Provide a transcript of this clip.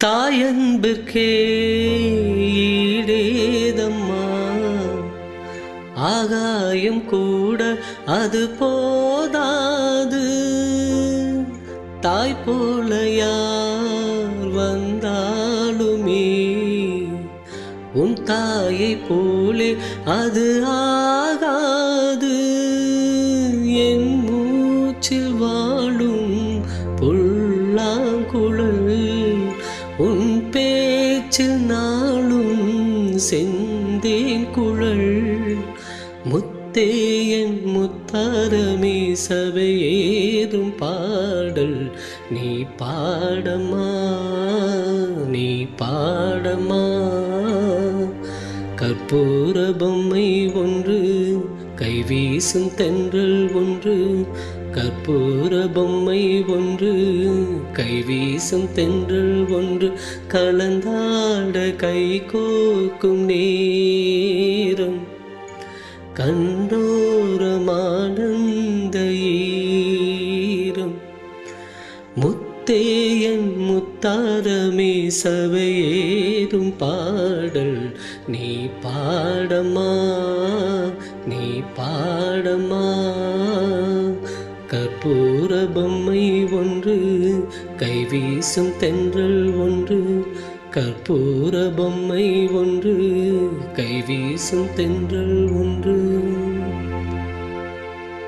தாயன்பிற்கே ஈடேதம்மா, ஆகாயம் கூட அது போதாது. தாய் போல யார் வந்தாலுமே உன் தாயை போலே அது ஆகாது. என் மூச்சில் வாழும் புல்லாங்குழல் உன் பேச்சில் நாளும் செந்தேன் குழல். முத்தே என் முத்தாரமே சபையேறும் பாடல் நீ பாடமா, நீ பாடமா. கற்பூர பொம்மை ஒன்று, கைவீசும் தென்றல் ஒன்று. கற்பூர பொம்மை ஒன்று, கைவீசும் தென்றல் ஒன்று. கலந்தாட கை கோக்கும் நேரம் கண்டோரமானந்த ஈரம். முத்தே என் முத்தாரமே சபையேறும் பாடல் நீ பாடமா, நீ பாடமா. கற்பூர பொம்மை ஒன்று, கைவீசும் தென்றல் ஒன்று. கற்பூர பொம்மை ஒன்று, கைவீசும் தென்றல் ஒன்று.